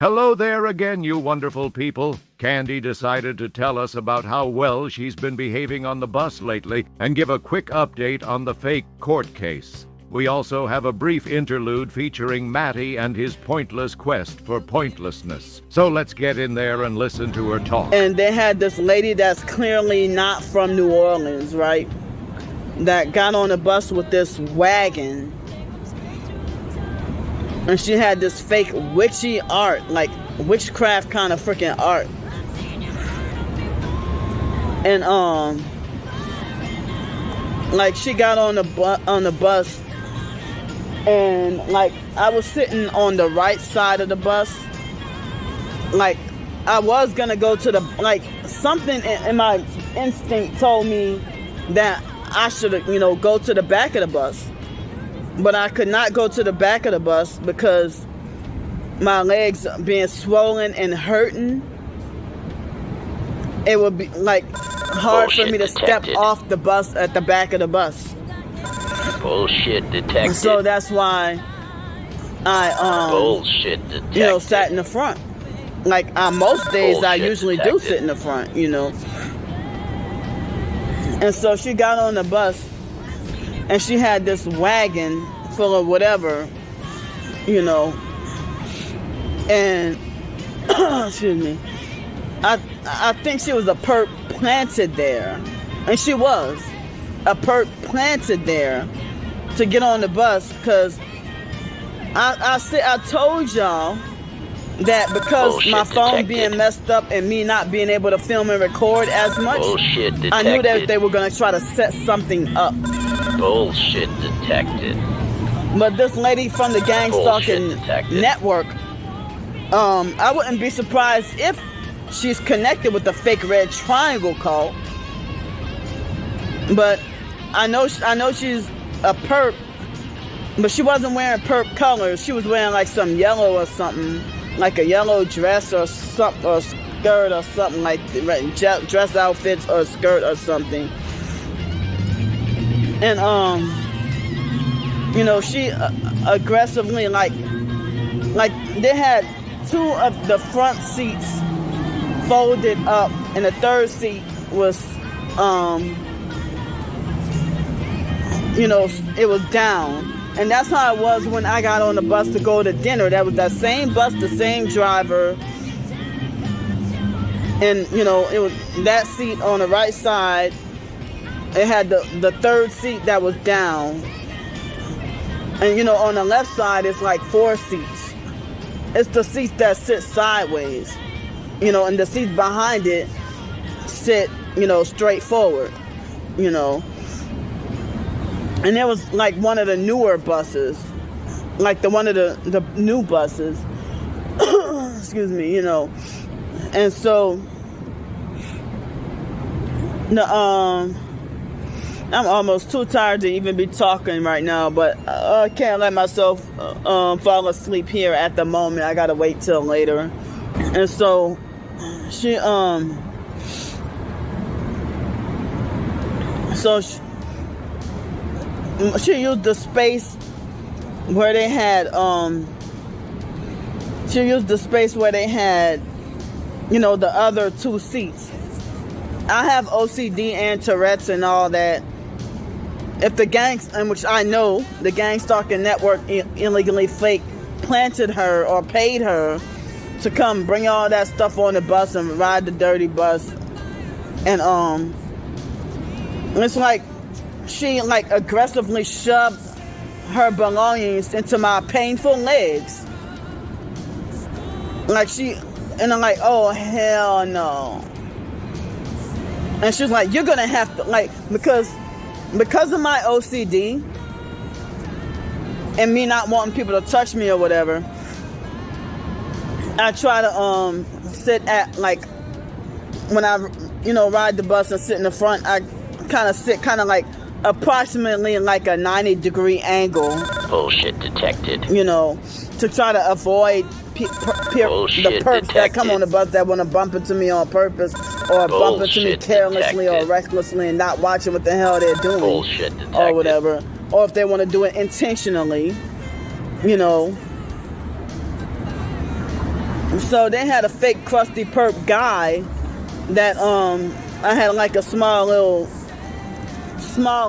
Hello there again, you wonderful people. Candy decided to tell us about how well she's been behaving on the bus lately and give a quick update on the fake court case. We also have a brief interlude featuring Matty and his pointless quest for pointlessness. So let's get in there and listen to her talk. And they had this lady that's clearly not from New Orleans, right? That got on a bus with this wagon. And she had this fake witchy art, like witchcraft kind of freaking art. And like she got on the bus, and like I was sitting on the right side of the bus. Like I was gonna go to the, like something in my instinct told me that I should, go to the back of the bus. But I could not go to the back of the bus because my legs being swollen and hurting. It would be like hard for me to step off the bus at the back of the bus. Bullshit detected. So that's why I Bullshit detected. Sat in the front. Like most days I usually do sit in the front, And so she got on the bus. And she had this wagon full of whatever, and excuse me. I think she was a perp planted there, and she was a perp planted there to get on the bus because I told y'all that because my phone being messed up and me not being able to film and record as much, I knew that they were going to try to set something up. Bullshit detected. But this lady from the gang stalking network, I wouldn't be surprised if she's connected with the fake red triangle cult. But I know she's a perp, but she wasn't wearing perp colors. She was wearing like some yellow or something, like a yellow dress or something, or skirt or something, like dress outfits or skirt or something. And she aggressively like they had two of the front seats folded up, and the third seat was it was down. And that's how it was when I got on the bus to go to dinner. That was that same bus, the same driver. And it was that seat on the right side. It had the third seat that was down. And on the left side, it's like 4 seats. It's the seats that sit sideways. And the seats behind it sit, straight forward. And it was like one of the newer buses. Like one of the new buses. Excuse me, And so, I'm almost too tired to even be talking right now, but I can't let myself fall asleep here at the moment. I gotta wait till later. And so she used the space where they had the other 2 seats. I have OCD and Tourette's and all that. If the gangs, in which I know the gang stalking network illegally fake planted her or paid her to come bring all that stuff on the bus and ride the dirty bus, and it's like she aggressively shoved her belongings into my painful legs. And I'm like, oh hell no. And she's like, you're gonna have to, because of my OCD and me not wanting people to touch me or whatever, I try to sit at, when I ride the bus and sit in the front, I kind of sit approximately like a 90-degree angle. Bullshit detected. To try to avoid the perps that come on the bus that want to bump into me on purpose or bump into me carelessly or recklessly and not watching what the hell they're doing or whatever. Or if they want to do it intentionally, So they had a fake crusty perp guy that I had like a small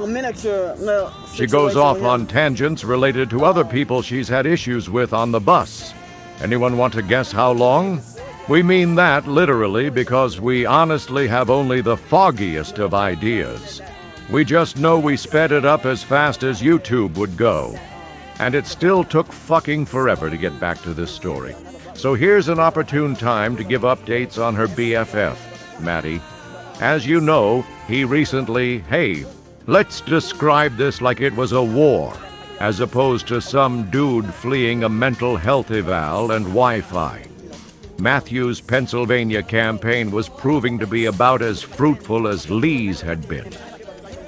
miniature little She goes situation off with him. on tangents related to other people she's had issues with on the bus. Anyone want to guess how long? We mean that literally because we honestly have only the foggiest of ideas. We just know we sped it up as fast as YouTube would go. And it still took fucking forever to get back to this story. So here's an opportune time to give updates on her BFF, Matty. As you know, he recently, let's describe this like it was a war, as opposed to some dude fleeing a mental health eval and Wi-Fi. Matthew's Pennsylvania campaign was proving to be about as fruitful as Lee's had been.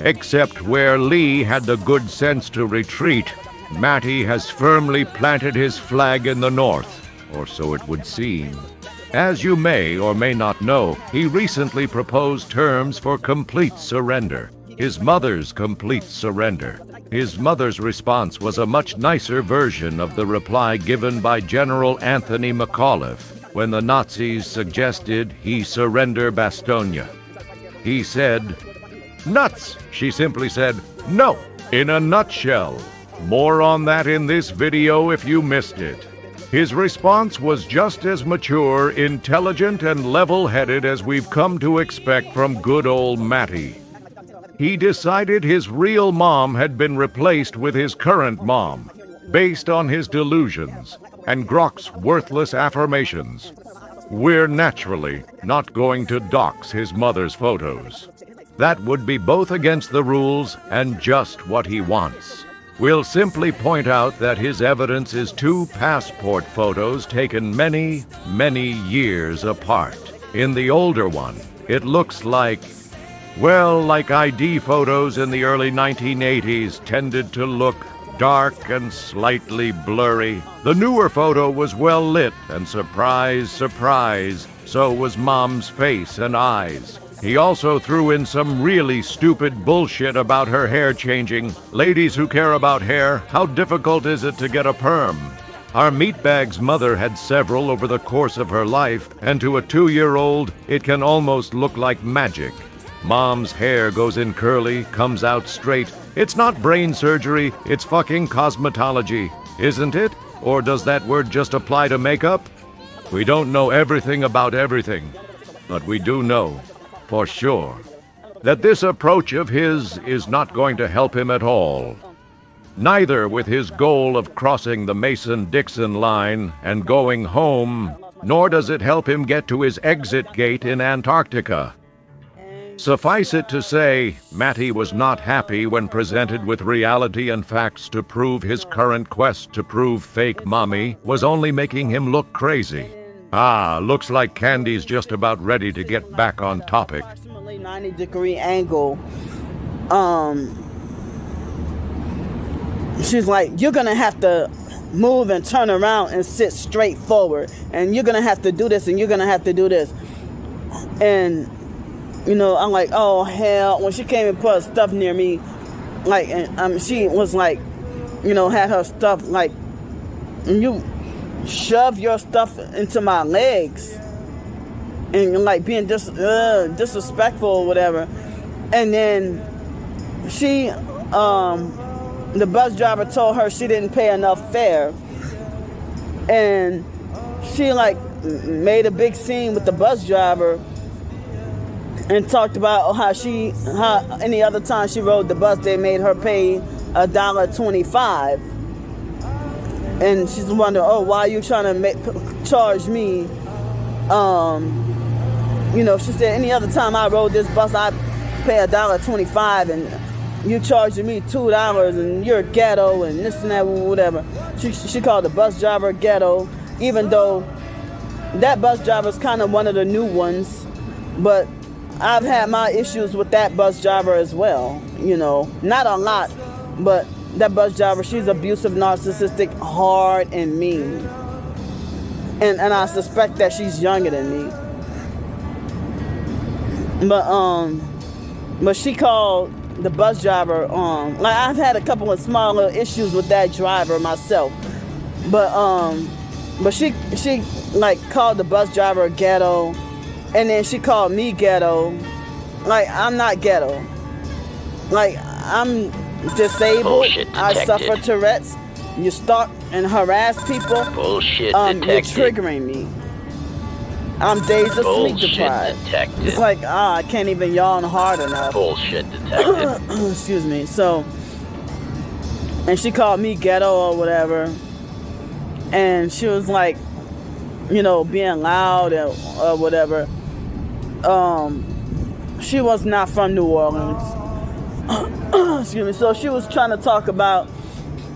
Except where Lee had the good sense to retreat, Matty has firmly planted his flag in the north, or so it would seem. As you may or may not know, he recently proposed terms for complete surrender. His mother's complete surrender. His mother's response was a much nicer version of the reply given by General Anthony McAuliffe when the Nazis suggested he surrender Bastogne. He said, "Nuts!" She simply said, "No," in a nutshell. More on that in this video if you missed it. His response was just as mature, intelligent, and level-headed as we've come to expect from good old Matty. He decided his real mom had been replaced with his current mom, based on his delusions and Grok's worthless affirmations. We're naturally not going to dox his mother's photos. That would be both against the rules and just what he wants. We'll simply point out that his evidence is 2 passport photos taken many, many years apart. In the older one, it looks like ID photos in the early 1980s tended to look dark and slightly blurry. The newer photo was well lit, and surprise, surprise, so was Mom's face and eyes. He also threw in some really stupid bullshit about her hair changing. Ladies who care about hair, how difficult is it to get a perm? Our meatbag's mother had several over the course of her life, and to a 2-year-old, it can almost look like magic. Mom's hair goes in curly, comes out straight. It's not brain surgery, it's fucking cosmetology, isn't it? Or does that word just apply to makeup? We don't know everything about everything, but we do know, for sure, that this approach of his is not going to help him at all. Neither with his goal of crossing the Mason-Dixon line and going home, nor does it help him get to his exit gate in Antarctica. Suffice it to say, Matty was not happy when presented with reality and facts to prove his current quest to prove fake mommy was only making him look crazy. Looks like Candy's just about ready to get back on topic. Approximately 90-degree angle. She's like, you're gonna have to move and turn around and sit straight forward, and you're gonna have to do this, and you're gonna have to do this. And I'm like, oh hell. When she came and put her stuff near me, like, and she was like, had her stuff like, you shove your stuff into my legs, and like being disrespectful or whatever. And then she, the bus driver told her she didn't pay enough fare, and she like made a big scene with the bus driver and talked about how any other time she rode the bus, they made her pay $1.25. And she's wondering, why are you trying to charge me? She said, any other time I rode this bus, I pay $1.25, and you charging me $2, and you're ghetto, and this and that, whatever. She called the bus driver ghetto, even though that bus driver is kind of one of the new ones, but I've had my issues with that bus driver as well, not a lot, but that bus driver, she's abusive, narcissistic, hard, and mean. And I suspect that she's younger than me. But she called the bus driver, like I've had a couple of small little issues with that driver myself. But But she like called the bus driver ghetto, and then she called me ghetto. Like, I'm not ghetto. Like, I'm disabled. Bullshit I detected. suffer Tourette's. You stalk and harass people. Bullshit You're detected. triggering me. I'm dazed of sleep Bullshit deprived. detected. It's like, I can't even yawn hard enough. Bullshit detected. Excuse me. So, and she called me ghetto or whatever. And she was like, you know, being loud or whatever. She was not from New Orleans. Excuse me. So she was trying to talk about,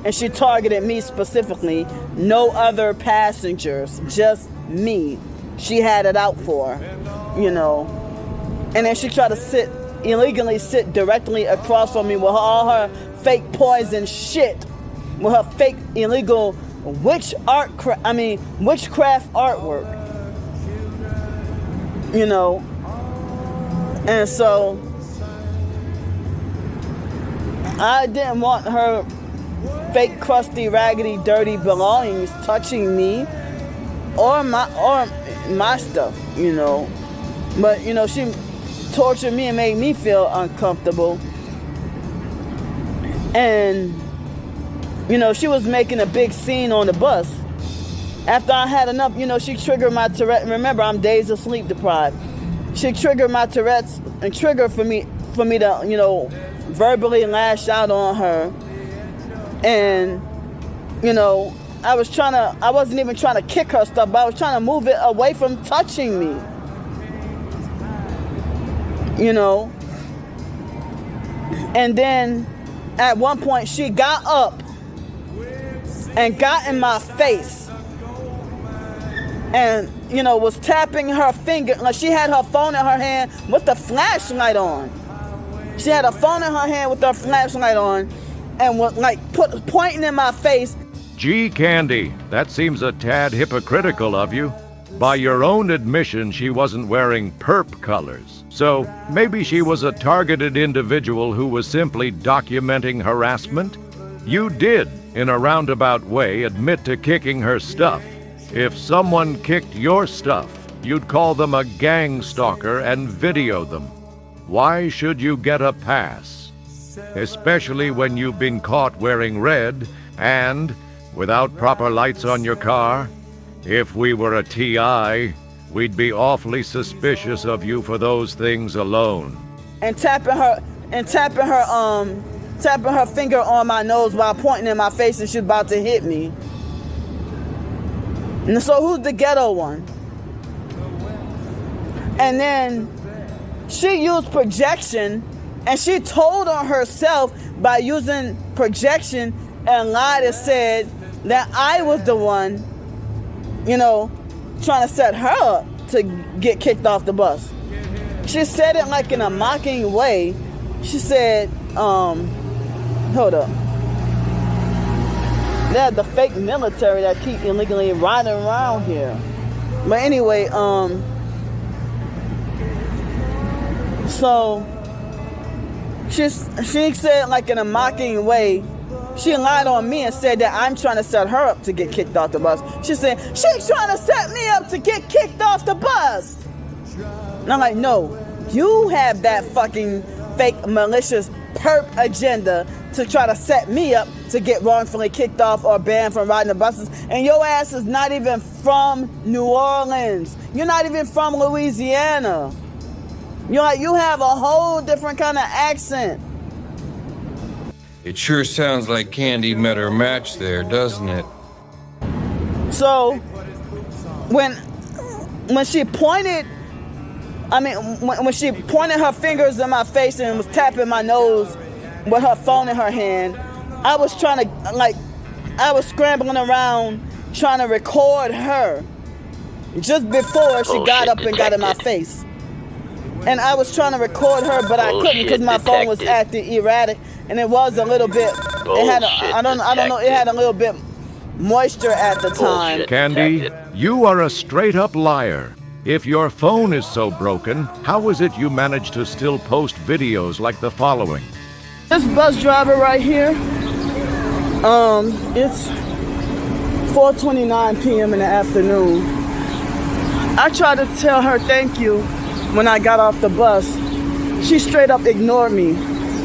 and she targeted me specifically, no other passengers, just me. She had it out for, you know. And then she tried to illegally sit directly across from me with all her fake poison shit, with her fake illegal witchcraft artwork, you know. And so I didn't want her fake, crusty, raggedy, dirty belongings touching me or my stuff, you know. But, you know, she tortured me and made me feel uncomfortable. And, you know, she was making a big scene on the bus. After I had enough, you know, she triggered my Tourette. Remember, I'm dazed of sleep deprived. She triggered my Tourette's and triggered for me to, you know, verbally lash out on her. And, you know, I wasn't even trying to kick her stuff, but I was trying to move it away from touching me. You know? And then at one point she got up and got in my face and, you know, was tapping her finger. Like, she had her phone in her hand with the flashlight on. She had her phone in her hand with her flashlight on and was like pointing in my face. Gee, Candy, that seems a tad hypocritical of you. By your own admission, she wasn't wearing perp colors. So maybe she was a targeted individual who was simply documenting harassment? You did, in a roundabout way, admit to kicking her stuff. If someone kicked your stuff, you'd call them a gang stalker and video them. Why should you get a pass? Especially when you've been caught wearing red and without proper lights on your car. If we were a TI, we'd be awfully suspicious of you for those things alone. And tapping her finger on my nose while pointing in my face, and she's about to hit me. And so who's the ghetto one? And then she used projection, and she told on herself by using projection and lied and said that I was the one, you know, trying to set her up to get kicked off the bus. She said it like in a mocking way. She said, hold up. They're the fake military that keep illegally riding around here. But anyway, so she said like in a mocking way, she lied on me and said that I'm trying to set her up to get kicked off the bus. She said, she's trying to set me up to get kicked off the bus. And I'm like, no, you have that fucking fake, malicious, perp agenda to try to set me up to get wrongfully kicked off or banned from riding the buses. And your ass is not even from New Orleans. You're not even from Louisiana. You have a whole different kind of accent. It sure sounds like Candy met her match there, doesn't it? So, when she pointed, when she pointed her fingers in my face and was tapping my nose with her phone in her hand, I was scrambling around trying to record her just before she got up and got in my face. And I was trying to record her, but I couldn't because my phone was acting erratic, and it was a little bit. It had it had a little bit moisture at the time. Candy, you are a straight-up liar. If your phone is so broken, how is it you managed to still post videos like the following? This bus driver right here, 4:29 p.m. in the afternoon. I tried to tell her thank you when I got off the bus. She straight up ignored me.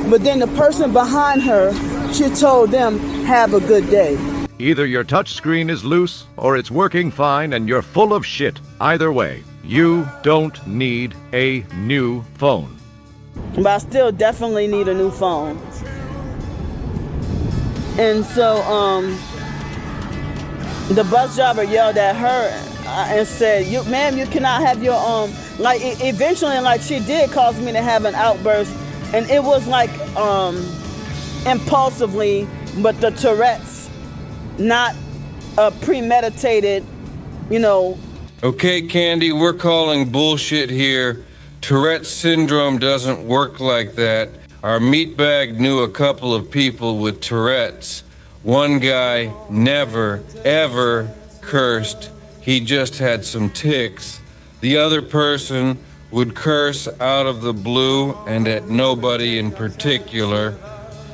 But then the person behind her, she told them, have a good day. Either your touchscreen is loose or it's working fine and you're full of shit. Either way, you don't need a new phone. But I still definitely need a new phone. And so the bus driver yelled at her and said, ma'am, you cannot have your eventually, like, she did cause me to have an outburst, and it was like impulsively, but the Tourette's, not a premeditated, Okay, Candy, we're calling bullshit here. Tourette's syndrome doesn't work like that. Our meatbag knew a couple of people with Tourette's. One guy never, ever cursed. He just had some tics. The other person would curse out of the blue and at nobody in particular.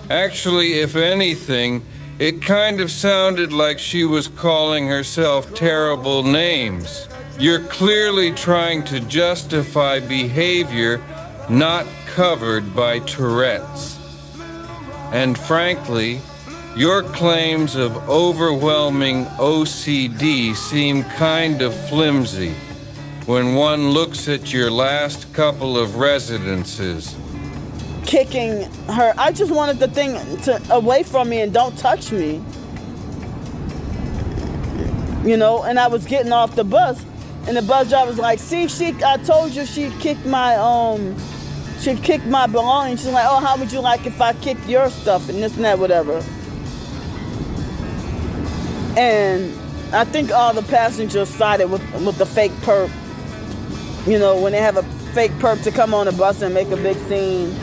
Actually, if anything, it kind of sounded like she was calling herself terrible names. You're clearly trying to justify behavior not covered by Tourette's. And frankly, your claims of overwhelming OCD seem kind of flimsy when one looks at your last couple of residences. Kicking her. I just wanted the thing away from me and don't touch me. And I was getting off the bus and the bus driver was like, see, I told you she kicked my belongings. She's like, oh, how would you like if I kicked your stuff and this and that, whatever. And I think all the passengers sided with the fake perp. When they have a fake perp to come on the bus and make a big scene,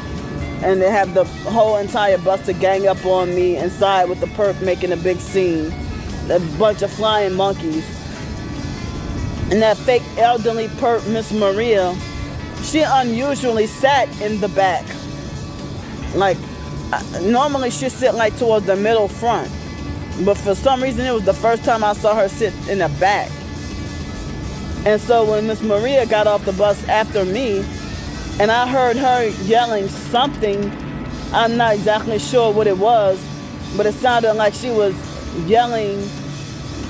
and they have the whole entire bus to gang up on me and side with the perp making a big scene. A bunch of flying monkeys. And that fake elderly perp, Miss Maria, she unusually sat in the back. Like, normally she sit like towards the middle front. But for some reason, it was the first time I saw her sit in the back. And so when Miss Maria got off the bus after me, and I heard her yelling something, I'm not exactly sure what it was, but it sounded like she was yelling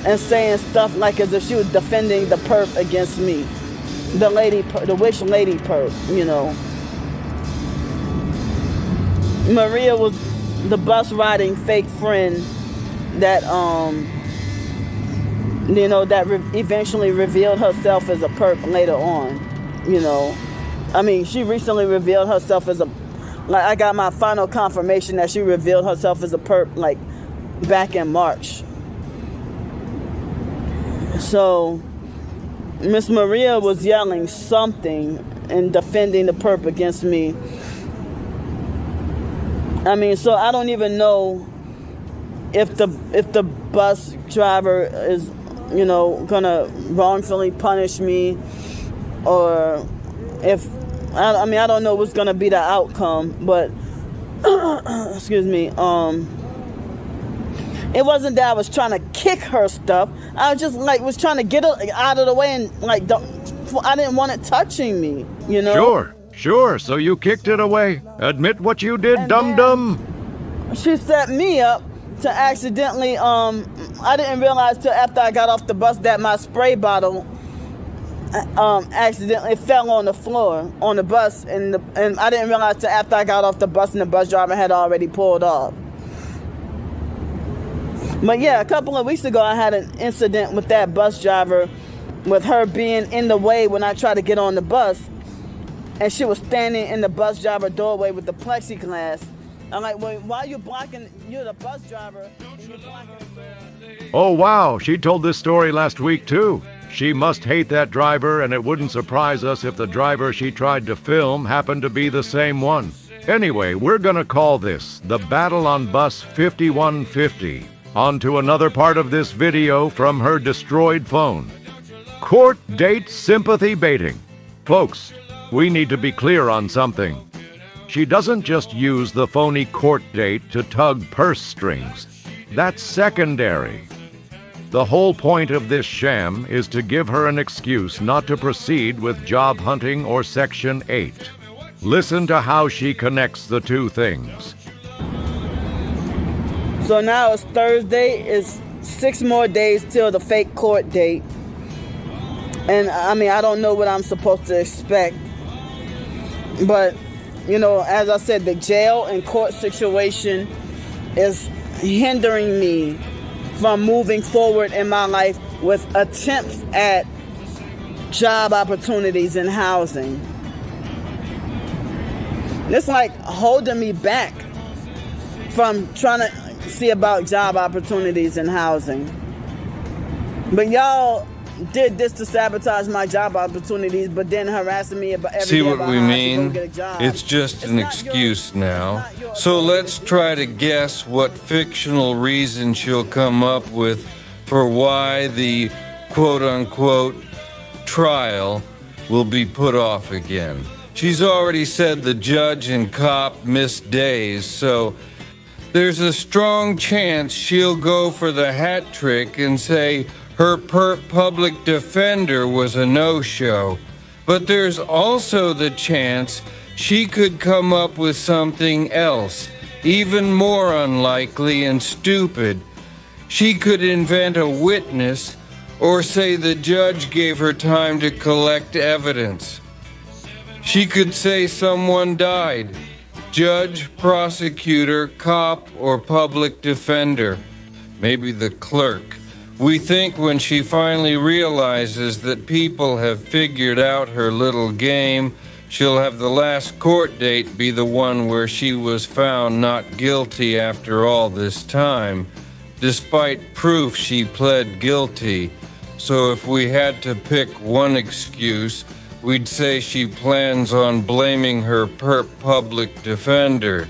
and saying stuff like as if she was defending the perp against me. The witch lady perp, Maria was the bus riding fake friend that eventually revealed herself as a perp later on. She recently revealed herself as I got my final confirmation that she revealed herself as a perp like back in March. So Miss Maria was yelling something and defending the perp against me. So I don't even know if the bus driver is, gonna wrongfully punish me, or if I don't know what's gonna be the outcome, but excuse me, it wasn't that I was trying to kick her stuff. I was just was trying to get it out of the way and I didn't want it touching me, Sure. So you kicked it away. Admit what you did, dum-dum. She set me up to accidentally, I didn't realize till after I got off the bus that my spray bottle accidentally fell on the floor on the bus, and I didn't realize till after I got off the bus and the bus driver had already pulled off. But yeah, a couple of weeks ago I had an incident with that bus driver, with her being in the way when I tried to get on the bus, and she was standing in the bus driver doorway with the plexiglass. I'm like, well, why are you blocking? You're the bus driver, and you're blocking. Oh, wow. She told this story last week, too. She must hate that driver, and it wouldn't surprise us if the driver she tried to film happened to be the same one. Anyway, we're gonna call this the Battle on Bus 5150. On to another part of this video from her destroyed phone. Court date sympathy baiting. Folks, we need to be clear on something. She doesn't just use the phony court date to tug purse strings. That's secondary. The whole point of this sham is to give her an excuse not to proceed with job hunting or Section 8. Listen to how she connects the two things. So now it's Thursday. It's 6 more days till the fake court date. And I mean, I don't know what I'm supposed to expect. But, you know, as I said, the jail and court situation is hindering me from moving forward in my life with attempts at job opportunities in housing. It's like holding me back from trying to see about job opportunities in housing. But y'all did this to sabotage my job opportunities, but then harassing me about every See day what about we how I should mean? go get a job. It's just an excuse now. So let's try to guess what fictional reason she'll come up with for why the quote-unquote trial will be put off again. She's already said the judge and cop missed days, so there's a strong chance she'll go for the hat trick and say her public defender was a no-show. But there's also the chance she could come up with something else, even more unlikely and stupid. She could invent a witness or say the judge gave her time to collect evidence. She could say someone died. Judge, prosecutor, cop, or public defender. Maybe the clerk. We think when she finally realizes that people have figured out her little game, she'll have the last court date be the one where she was found not guilty after all this time, despite proof she pled guilty. So if we had to pick one excuse, we'd say she plans on blaming her public defender,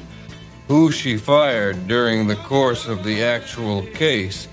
who she fired during the course of the actual case.